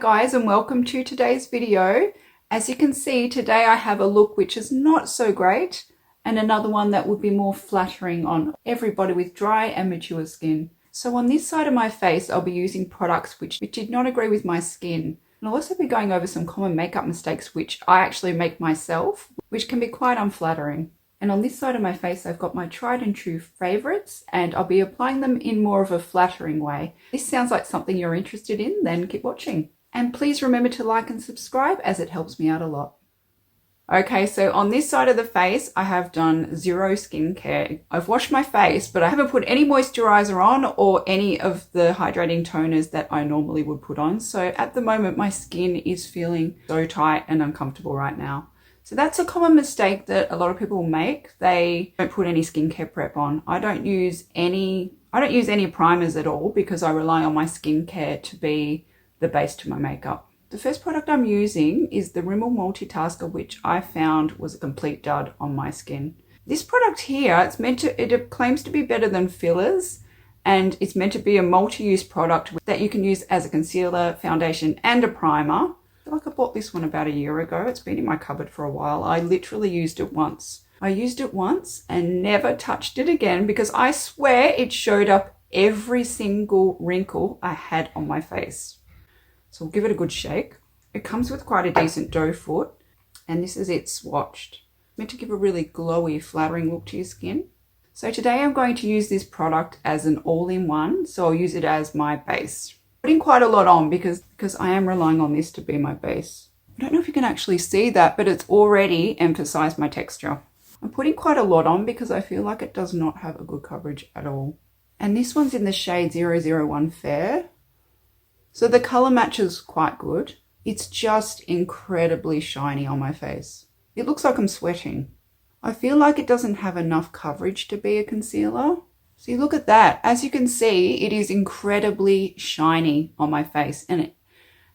guys, and welcome to today's video. As you can see, today I have a look which is not so great and another one that would be more flattering on everybody with dry and mature skin. So on this side of my face, I'll be using products which did not agree with my skin. And I'll also be going over some common makeup mistakes which I actually make myself, which can be quite unflattering. And on this side of my face, I've got my tried and true favorites, and I'll be applying them in more of a flattering way. If this sounds like something you're interested in, then keep watching. And please remember to like and subscribe as it helps me out a lot. Okay, so on this side of the face, I have done zero skincare. I've washed my face, but I haven't put any moisturizer on or any of the hydrating toners that I normally would put on. So at the moment, my skin is feeling so tight and uncomfortable right now. So that's a common mistake that a lot of people make. They don't put any skincare prep on. I don't use any primers at all because I rely on my skincare to be the base to my makeup. The first product I'm using is the RIMMEL Multitasker, which I found was a complete dud on my skin. This product here, it claims to be better than fillers, and it's meant to be a multi-use product that you can use as a concealer, foundation, and a primer. I feel like I bought this one about a year ago. It's been in my cupboard for a while. I literally used it once. I used it once and never touched it again because I swear it showed up every single wrinkle I had on my face. So we'll give it a good shake. It comes with quite a decent doe foot, and this is it swatched. Meant to give a really glowy, flattering look to your skin. So today I'm going to use this product as an all-in-one, so I'll use it as my base. Putting quite a lot on because I am relying on this to be my base. I don't know if you can actually see that, but it's already emphasized my texture. I'm putting quite a lot on because I feel like it does not have a good coverage at all. And this one's in the shade 001 Fair. So the color matches quite good. It's just incredibly shiny on my face. It looks like I'm sweating. I feel like it doesn't have enough coverage to be a concealer. See, look at that. As you can see, it is incredibly shiny on my face, and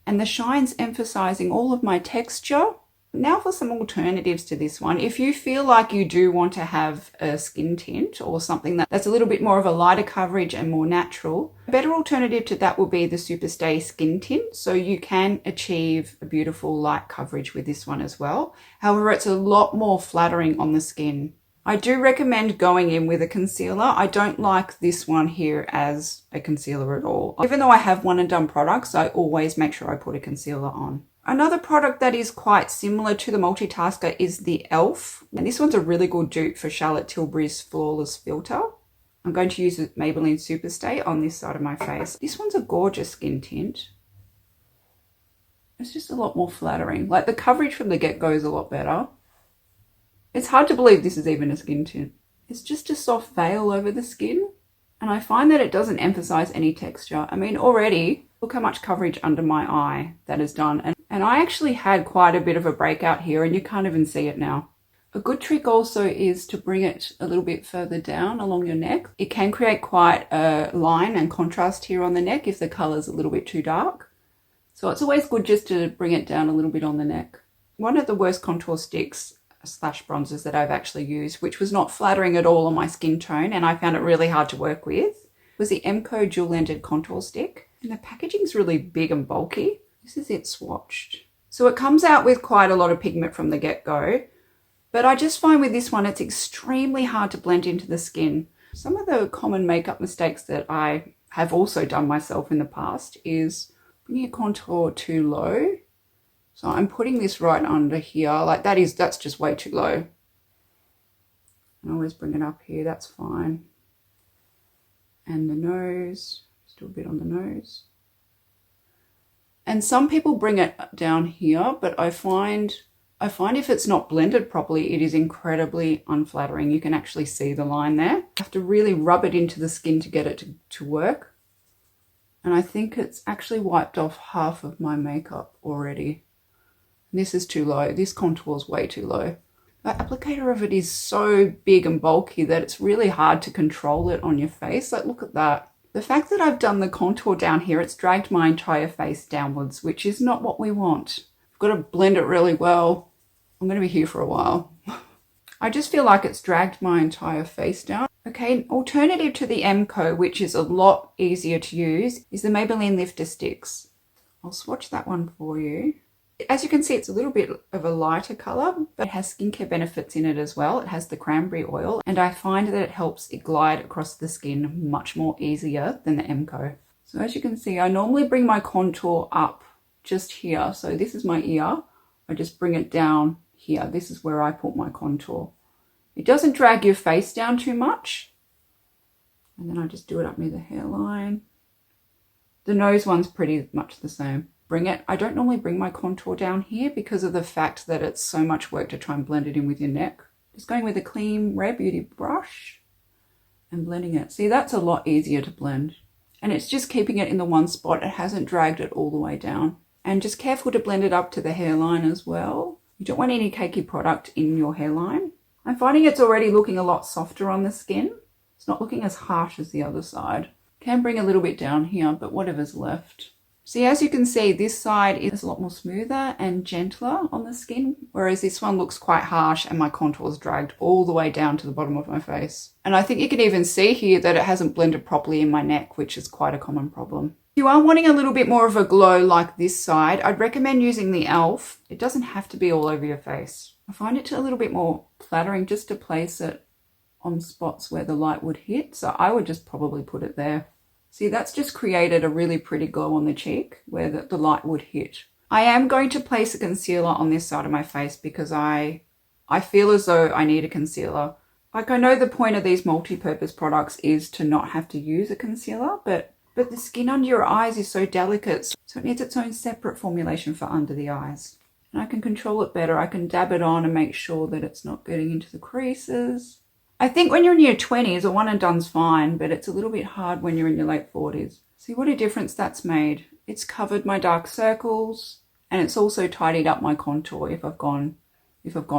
the shine's emphasizing all of my texture. Now for some alternatives to this one. If you feel like you do want to have a skin tint or something that's a little bit more of a lighter coverage and more natural, a better alternative to that will be the Superstay Skin Tint. So you can achieve a beautiful light coverage with this one as well. However, it's a lot more flattering on the skin. I do recommend going in with a concealer. I don't like this one here as a concealer at all. Even though I have one and done products, I always make sure I put a concealer on. Another product that is quite similar to the Multitasker is the e.l.f. And this one's a really good dupe for Charlotte Tilbury's Flawless Filter. I'm going to use the Maybelline Superstay on this side of my face. This one's a gorgeous skin tint. It's just a lot more flattering. Like the coverage from the get-go is a lot better. It's hard to believe this is even a skin tint. It's just a soft veil over the skin. And I find that it doesn't emphasize any texture. I mean, already, look how much coverage under my eye that is done. And I actually had quite a bit of a breakout here, and you can't even see it now. A good trick also is to bring it a little bit further down along your neck. It can create quite a line and contrast here on the neck if the color's a little bit too dark. So it's always good just to bring it down a little bit on the neck. One of the worst contour sticks / bronzers that I've actually used, which was not flattering at all on my skin tone, and I found it really hard to work with, was the MCO dual-ended contour stick. And the packaging's really big and bulky. This is it swatched. So it comes out with quite a lot of pigment from the get-go, but I just find with this one, it's extremely hard to blend into the skin. Some of the common makeup mistakes that I have also done myself in the past is bringing a contour too low. So I'm putting this right under here, like that's just way too low. I always bring it up here, that's fine. And the nose, just do a bit on the nose. And some people bring it down here, but I find if it's not blended properly, it is incredibly unflattering. You can actually see the line there. You have to really rub it into the skin to get it to work. And I think it's actually wiped off half of my makeup already. This is too low. This contour is way too low. The applicator of it is so big and bulky that it's really hard to control it on your face. Like, look at that. The fact that I've done the contour down here, it's dragged my entire face downwards, which is not what we want. I've got to blend it really well. I'm going to be here for a while. I just feel like it's dragged my entire face down. Okay, an alternative to the MCO, which is a lot easier to use, is the Maybelline Lifter Stix. I'll swatch that one for you. As you can see, it's a little bit of a lighter colour, but it has skincare benefits in it as well. It has the cranberry oil, and I find that it helps it glide across the skin much more easier than the MCO. So as you can see, I normally bring my contour up just here. So this is my ear. I just bring it down here. This is where I put my contour. It doesn't drag your face down too much. And then I just do it up near the hairline. The nose one's pretty much the same. Bring it. I don't normally bring my contour down here because of the fact that it's so much work to try and blend it in with your neck. Just going with a clean Rare Beauty brush and blending it. See, that's a lot easier to blend. And it's just keeping it in the one spot. It hasn't dragged it all the way down. And just careful to blend it up to the hairline as well. You don't want any cakey product in your hairline. I'm finding it's already looking a lot softer on the skin. It's not looking as harsh as the other side. Can bring a little bit down here, but whatever's left. See, as you can see, this side is a lot more smoother and gentler on the skin, whereas this one looks quite harsh and my contour is dragged all the way down to the bottom of my face. And I think you can even see here that it hasn't blended properly in my neck, which is quite a common problem. If you are wanting a little bit more of a glow like this side, I'd recommend using the e.l.f. It doesn't have to be all over your face. I find it a little bit more flattering just to place it on spots where the light would hit, so I would just probably put it there. See, that's just created a really pretty glow on the cheek where the light would hit. I am going to place a concealer on this side of my face because I feel as though I need a concealer. Like, I know the point of these multi-purpose products is to not have to use a concealer, but the skin under your eyes is so delicate, so it needs its own separate formulation for under the eyes. And I can control it better. I can dab it on and make sure that it's not getting into the creases. I think when you're in your 20s, a one and done's fine, but it's a little bit hard when you're in your late 40s. See what a difference that's made. It's covered my dark circles, and it's also tidied up my contour if I've gone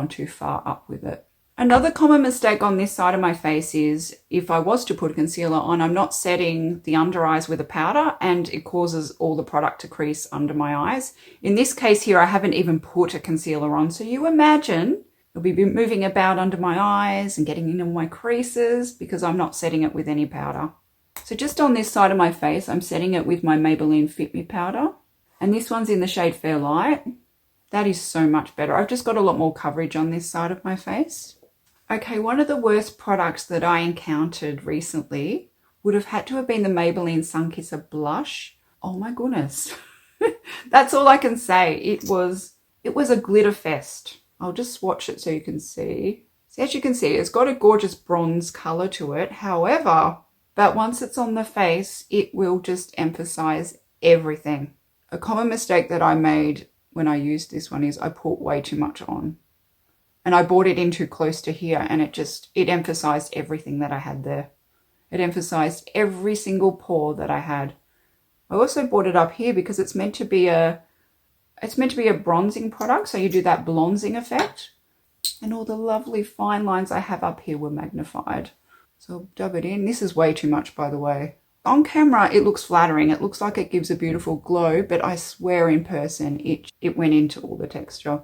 too far up with it. Another common mistake on this side of my face is if I was to put concealer on, I'm not setting the under eyes with a powder, and it causes all the product to crease under my eyes. In this case here, I haven't even put a concealer on, so you imagine it'll be moving about under my eyes and getting into my creases because I'm not setting it with any powder. So just on this side of my face, I'm setting it with my Maybelline Fit Me powder. And this one's in the shade Fair Light. That is so much better. I've just got a lot more coverage on this side of my face. Okay, one of the worst products that I encountered recently would have had to have been the Maybelline Sunkisser blush. Oh my goodness. That's all I can say. It was a glitter fest. I'll just swatch it so you can see. So as you can see, it's got a gorgeous bronze color to it. However, but once it's on the face, it will just emphasize everything. A common mistake that I made when I used this one is I put way too much on. And I brought it in too close to here, and it emphasized everything that I had there. It emphasized every single pore that I had. I also brought it up here because it's meant to be a bronzing product, so you do that bronzing effect. And all the lovely fine lines I have up here were magnified. So I'll dub it in. This is way too much, by the way. On camera, it looks flattering. It looks like it gives a beautiful glow, but I swear in person, it went into all the texture.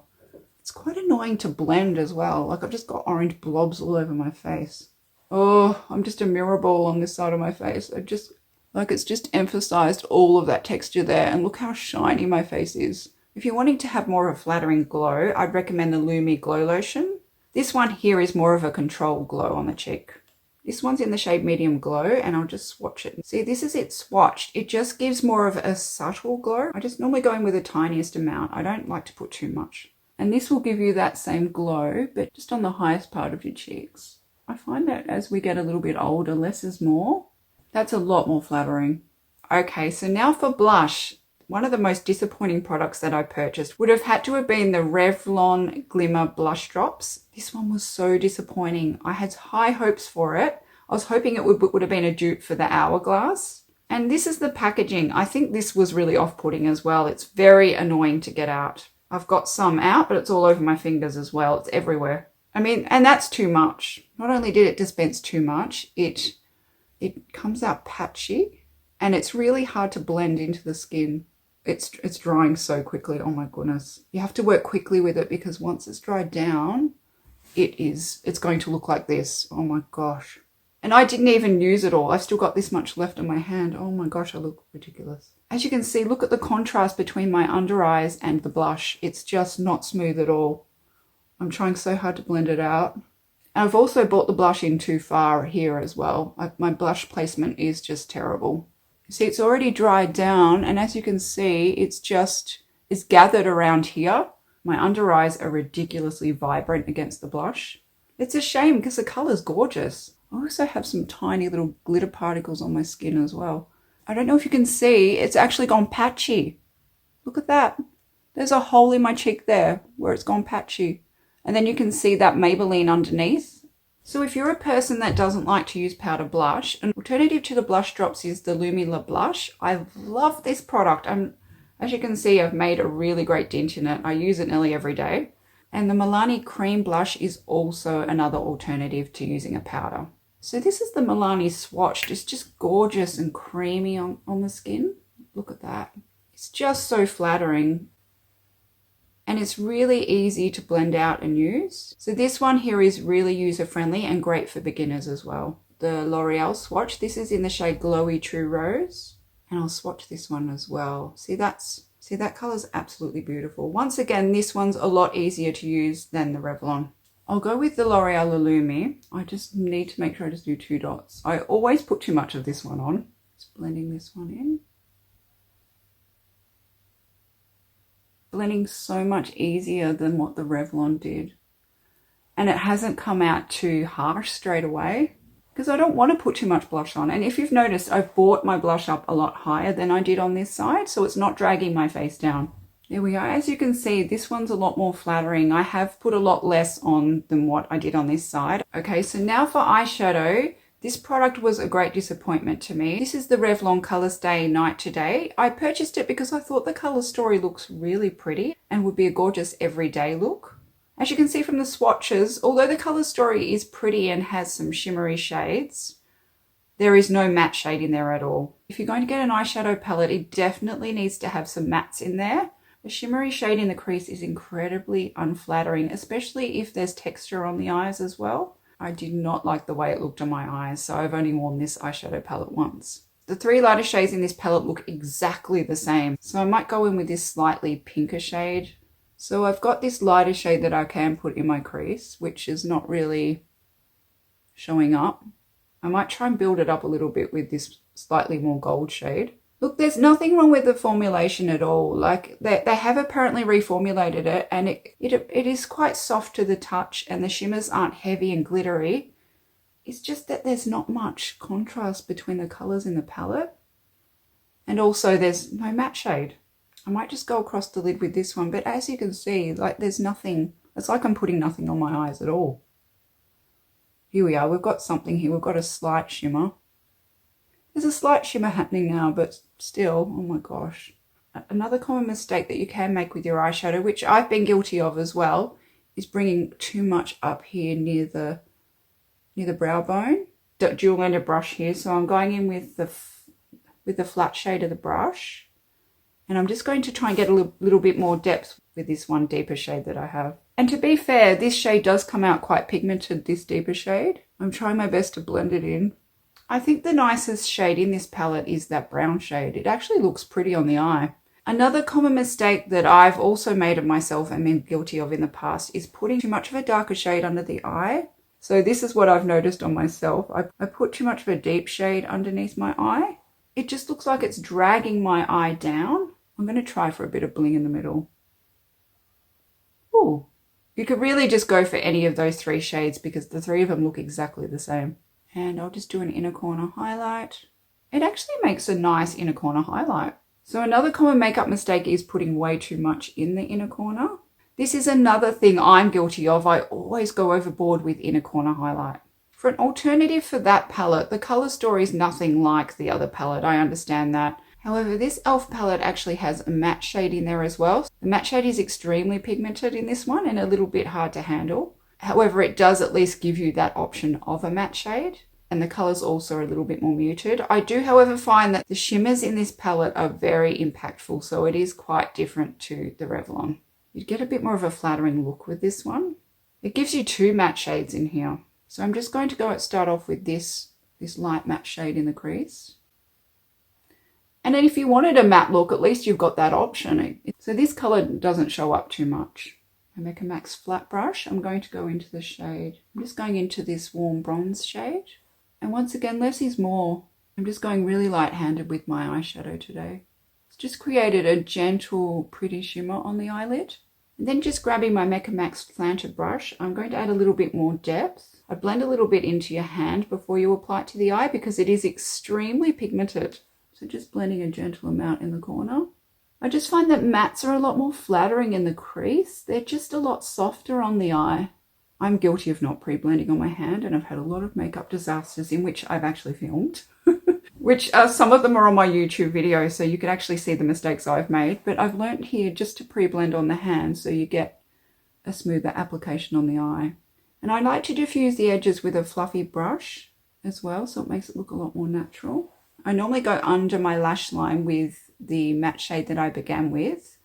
It's quite annoying to blend as well. Like, I've just got orange blobs all over my face. Oh, I'm just a mirror ball on this side of my face. It's just emphasized all of that texture there. And look how shiny my face is. If you're wanting to have more of a flattering glow, I'd recommend the Lumi Glow Lotion. This one here is more of a control glow on the cheek. This one's in the shade Medium Glow, and I'll just swatch it. See, this is it swatched. It just gives more of a subtle glow. I just normally go in with the tiniest amount. I don't like to put too much. And this will give you that same glow, but just on the highest part of your cheeks. I find that as we get a little bit older, less is more. That's a lot more flattering. Okay, so now for blush. One of the most disappointing products that I purchased would have had to have been the Revlon Glimmer Blush Drops. This one was so disappointing. I had high hopes for it. I was hoping it would have been a dupe for the Hourglass. And this is the packaging. I think this was really off-putting as well. It's very annoying to get out. I've got some out, but it's all over my fingers as well. It's everywhere. I mean, and that's too much. Not only did it dispense too much, it comes out patchy, and it's really hard to blend into the skin. It's drying so quickly. Oh my goodness. You have to work quickly with it because once it's dried down, it's going to look like this. Oh my gosh. And I didn't even use it all. I've still got this much left on my hand. Oh my gosh, I look ridiculous. As you can see, look at the contrast between my under eyes and the blush. It's just not smooth at all. I'm trying so hard to blend it out. And I've also brought the blush in too far here as well. My blush placement is just terrible. See, it's already dried down, and as you can see, it's gathered around here. My under eyes are ridiculously vibrant against the blush. It's a shame because the colour's gorgeous. I also have some tiny little glitter particles on my skin as well. I don't know if you can see, it's actually gone patchy. Look at that. There's a hole in my cheek there where it's gone patchy. And then you can see that Maybelline underneath. So if you're a person that doesn't like to use powder blush, an alternative to the blush drops is the Lumi blush. I love this product. And as you can see, I've made a really great dent in it. I use it nearly every day. And the MILANI cream blush is also another alternative to using a powder. So this is the MILANI swatch. It's just gorgeous and creamy on the skin. Look at that. It's just so flattering. And it's really easy to blend out and use. So this one here is really user-friendly and great for beginners as well. The L'Oreal swatch. This is in the shade Glowy True Rose. And I'll swatch this one as well. See that colour's absolutely beautiful. Once again, this one's a lot easier to use than the Revlon. I'll go with the L'Oreal Lumi. I just need to make sure I just do 2 dots. I always put too much of this one on. Just blending this one in. Blending so much easier than what the Revlon did. And it hasn't come out too harsh straight away because I don't want to put too much blush on. And if you've noticed, I've brought my blush up a lot higher than I did on this side, so it's not dragging my face down. There we are. As you can see, this one's a lot more flattering. I have put a lot less on than what I did on this side. Okay, so now for eyeshadow. This product was a great disappointment to me. This is the Revlon Colorstay Night Today. I purchased it because I thought the color story looks really pretty and would be a gorgeous everyday look. As you can see from the swatches, although the color story is pretty and has some shimmery shades, there is no matte shade in there at all. If you're going to get an eyeshadow palette, it definitely needs to have some mattes in there. The shimmery shade in the crease is incredibly unflattering, especially if there's texture on the eyes as well. I did not like the way it looked on my eyes, so I've only worn this eyeshadow palette once. The 3 lighter shades in this palette look exactly the same, so I might go in with this slightly pinker shade. So I've got this lighter shade that I can put in my crease, which is not really showing up. I might try and build it up a little bit with this slightly more gold shade. Look, there's nothing wrong with the formulation at all. Like they have apparently reformulated it, and it is quite soft to the touch, and the shimmers aren't heavy and glittery. It's just that there's not much contrast between the colors in the palette. And also there's no matte shade. I might just go across the lid with this one, but as you can see, like there's nothing. It's like I'm putting nothing on my eyes at all. Here we are. We've got something here. We've got a slight shimmer. There's a slight shimmer happening now, but still, oh my gosh. Another common mistake that you can make with your eyeshadow, which I've been guilty of as well, is bringing too much up here near the brow bone. Dual-ended brush here, so I'm going in with the flat shade of the brush, and I'm just going to try and get a little bit more depth with this one deeper shade that I have. And to be fair, this shade does come out quite pigmented, this deeper shade. I'm trying my best to blend it in. I think the nicest shade in this palette is that brown shade. It actually looks pretty on the eye. Another common mistake that I've also made of myself and been guilty of in the past is putting too much of a darker shade under the eye. So this is what I've noticed on myself. I put too much of a deep shade underneath my eye. It just looks like it's dragging my eye down. I'm going to try for a bit of bling in the middle. Ooh. You could really just go for any of those 3 shades because the 3 of them look exactly the same. And I'll just do an inner corner highlight. It actually makes a nice inner corner highlight. So another common makeup mistake is putting way too much in the inner corner. This is another thing I'm guilty of. I always go overboard with inner corner highlight. For an alternative for that palette, the color story is nothing like the other palette. I understand that. However, this e.l.f. palette actually has a matte shade in there as well. The matte shade is extremely pigmented in this one and a little bit hard to handle. However, it does at least give you that option of a matte shade, and the colors also are a little bit more muted. I do, however, find that the shimmers in this palette are very impactful, so it is quite different to the Revlon. You'd get a bit more of a flattering look with this one. It gives you 2 matte shades in here. So I'm just going to start off with this this light matte shade in the crease. And then if you wanted a matte look, at least you've got that option. So this color doesn't show up too much. I make a MAC flat brush. I'm going to go into the shade. I'm just going into this warm bronze shade. And once again, less is more. I'm just going really light-handed with my eyeshadow today. It's just created a gentle, pretty shimmer on the eyelid. And then just grabbing my Mecca Max flanter brush, I'm going to add a little bit more depth. I blend a little bit into your hand before you apply it to the eye because it is extremely pigmented. So just blending a gentle amount in the corner. I just find that mattes are a lot more flattering in the crease. They're just a lot softer on the eye. I'm guilty of not pre-blending on my hand, and I've had a lot of makeup disasters in which I've actually filmed. Which some of them are on my YouTube video, so you can actually see the mistakes I've made. But I've learned here just to pre-blend on the hand so you get a smoother application on the eye. And I like to diffuse the edges with a fluffy brush as well, so it makes it look a lot more natural. I normally go under my lash line with the matte shade that I began with.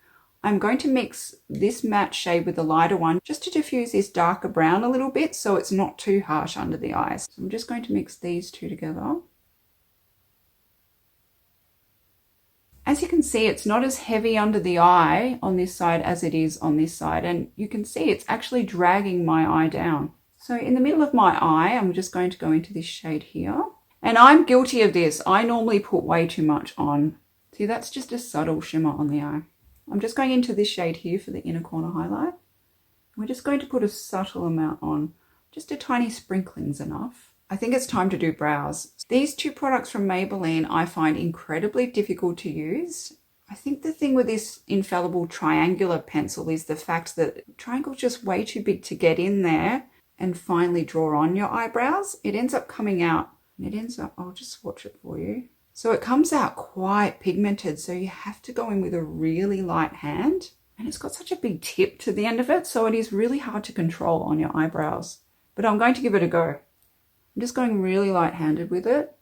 I'm going to mix this matte shade with the lighter one just to diffuse this darker brown a little bit so it's not too harsh under the eyes. So I'm just going to mix these two together. As you can see, it's not as heavy under the eye on this side as it is on this side, and you can see it's actually dragging my eye down. So in the middle of my eye, I'm just going to go into this shade here. And I'm guilty of this. I normally put way too much on. See, that's just a subtle shimmer on the eye. I'm just going into this shade here for the inner corner highlight. We're just going to put a subtle amount on. Just a tiny sprinkling's enough. I think it's time to do brows. These two products from Maybelline I find incredibly difficult to use. I think the thing with this infallible triangular pencil is the fact that the triangle's just way too big to get in there and finally draw on your eyebrows. It ends up coming out. It ends up, I'll just swatch it for you. So it comes out quite pigmented, so you have to go in with a really light hand. And it's got such a big tip to the end of it, so it is really hard to control on your eyebrows. But I'm going to give it a go. I'm just going really light-handed with it.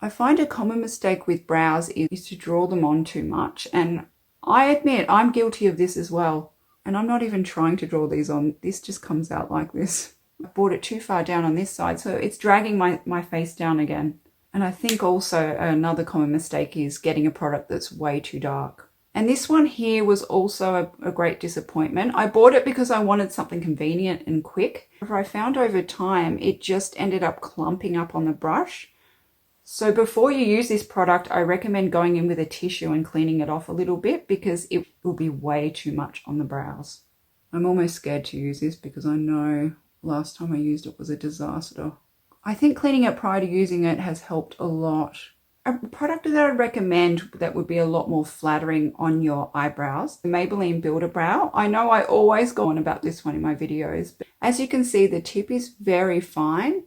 I find a common mistake with brows is to draw them on too much. And I admit I'm guilty of this as well. And I'm not even trying to draw these on. This just comes out like this. I brought it too far down on this side, so it's dragging my face down again. And I think also another common mistake is getting a product that's way too dark. And this one here was also a great disappointment. I bought it because I wanted something convenient and quick. However, I found over time it just ended up clumping up on the brush. So before you use this product, I recommend going in with a tissue and cleaning it off a little bit because it will be way too much on the brows. I'm almost scared to use this because I know last time I used it was a disaster. I think cleaning it prior to using it has helped a lot. A product that I recommend that would be a lot more flattering on your eyebrows, the Maybelline Builder Brow. I know I always go on about this one in my videos, but as you can see, the tip is very fine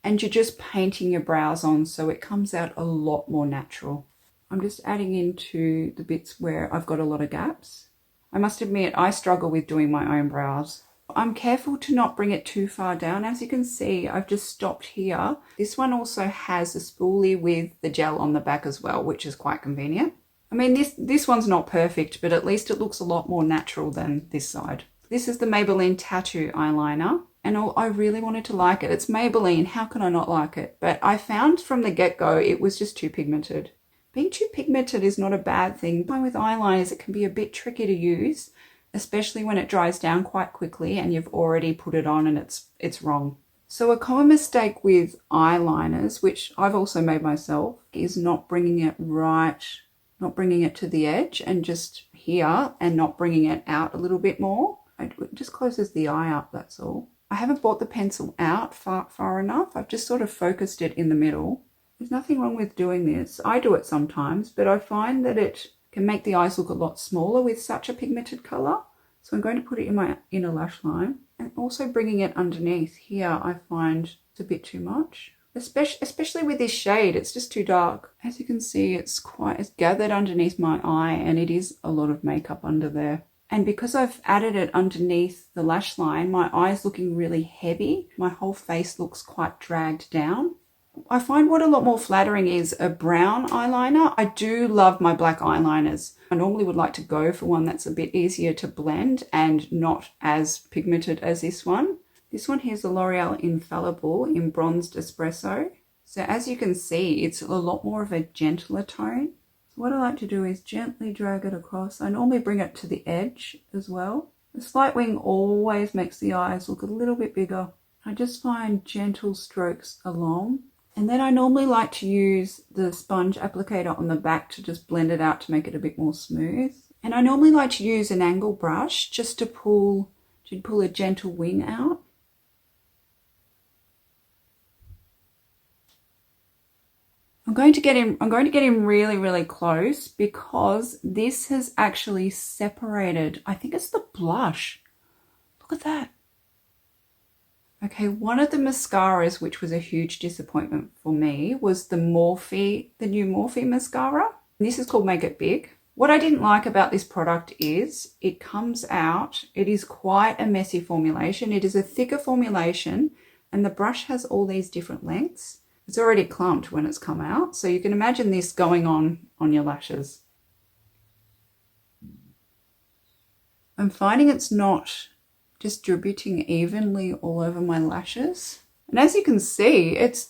and you're just painting your brows on so it comes out a lot more natural. I'm just adding into the bits where I've got a lot of gaps. I must admit, I struggle with doing my own brows. I'm careful to not bring it too far down. As you can see, I've just stopped here. This one also has a spoolie with the gel on the back as well, which is quite convenient. I mean, this one's not perfect, but at least it looks a lot more natural than this side. This is the Maybelline Tattoo Eyeliner, and I really wanted to like it. It's Maybelline, how can I not like it? But I found from the get-go it was just too pigmented. Being too pigmented is not a bad thing. With eyeliners, it can be a bit tricky to use, especially when it dries down quite quickly and you've already put it on and it's wrong. So a common mistake with eyeliners, which I've also made myself, is not bringing it to the edge and just here and not bringing it out a little bit more. It just closes the eye up, that's all. I haven't brought the pencil out far enough. I've just sort of focused it in the middle. There's nothing wrong with doing this. I do it sometimes, but I find that it can make the eyes look a lot smaller with such a pigmented color. So I'm going to put it in my inner lash line and also bringing it underneath here. I find it's a bit too much, especially with this shade. It's just too dark. As you can see, it's gathered underneath my eye and it is a lot of makeup under there. And because I've added it underneath the lash line, my eye's looking really heavy. My whole face looks quite dragged down. I find what a lot more flattering is a brown eyeliner. I do love my black eyeliners. I normally would like to go for one that's a bit easier to blend and not as pigmented as this one. This one here is the L'Oreal Infallible in Bronzed Espresso. So as you can see, it's a lot more of a gentler tone. So what I like to do is gently drag it across. I normally bring it to the edge as well. The slight wing always makes the eyes look a little bit bigger. I just find gentle strokes along. And then I normally like to use the sponge applicator on the back to just blend it out to make it a bit more smooth. And I normally like to use an angle brush just to pull a gentle wing out. I'm going to get in really, really close because this has actually separated. I think it's the blush. Look at that. Okay, one of the mascaras, which was a huge disappointment for me, was the new Morphe mascara. This is called Make It Big. What I didn't like about this product is it comes out, it is quite a messy formulation. It is a thicker formulation and the brush has all these different lengths. It's already clumped when it's come out, so you can imagine this going on your lashes. I'm finding it's not distributing evenly all over my lashes. And as you can see, it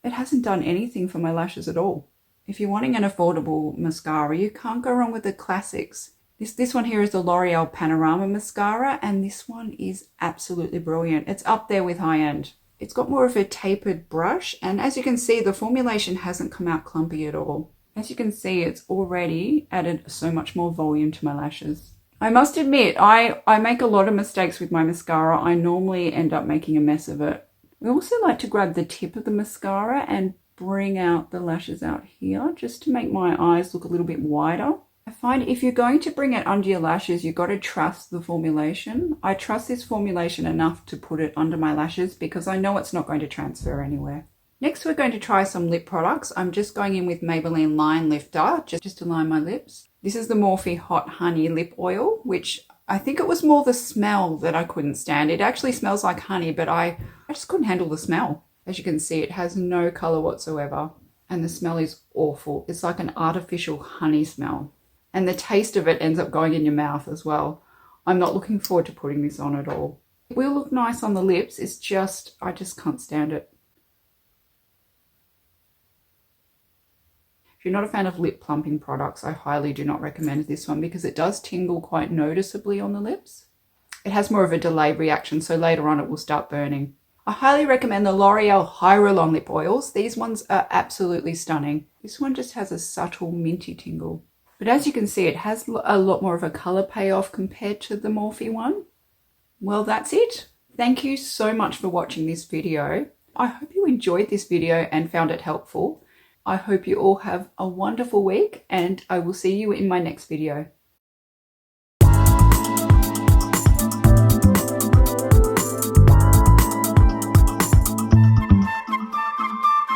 hasn't done anything for my lashes at all. If you're wanting an affordable mascara, you can't go wrong with the classics. This one here is the L'Oreal Panorama mascara, and this one is absolutely brilliant. It's up there with high end. It's got more of a tapered brush, and as you can see, the formulation hasn't come out clumpy at all. As you can see, it's already added so much more volume to my lashes. I must admit, I make a lot of mistakes with my mascara. I normally end up making a mess of it. We also like to grab the tip of the mascara and bring out the lashes out here just to make my eyes look a little bit wider. I find if you're going to bring it under your lashes, you've got to trust the formulation. I trust this formulation enough to put it under my lashes because I know it's not going to transfer anywhere. Next, we're going to try some lip products. I'm just going in with Maybelline Line Lifter just to line my lips. This is the Morphe Hot Honey Lip Oil, which I think it was more the smell that I couldn't stand. It actually smells like honey, but I just couldn't handle the smell. As you can see, it has no color whatsoever, and the smell is awful. It's like an artificial honey smell, and the taste of it ends up going in your mouth as well. I'm not looking forward to putting this on at all. It will look nice on the lips. It's just, I just can't stand it. If you're not a fan of lip plumping products, I highly do not recommend this one because it does tingle quite noticeably on the lips. It has more of a delayed reaction, so later on it will start burning. I highly recommend the L'Oreal Hyaluron Lip Oils. These ones are absolutely stunning. This one just has a subtle minty tingle. But as you can see, it has a lot more of a colour payoff compared to the Morphe one. Well, that's it. Thank you so much for watching this video. I hope you enjoyed this video and found it helpful. I hope you all have a wonderful week, and I will see you in my next video.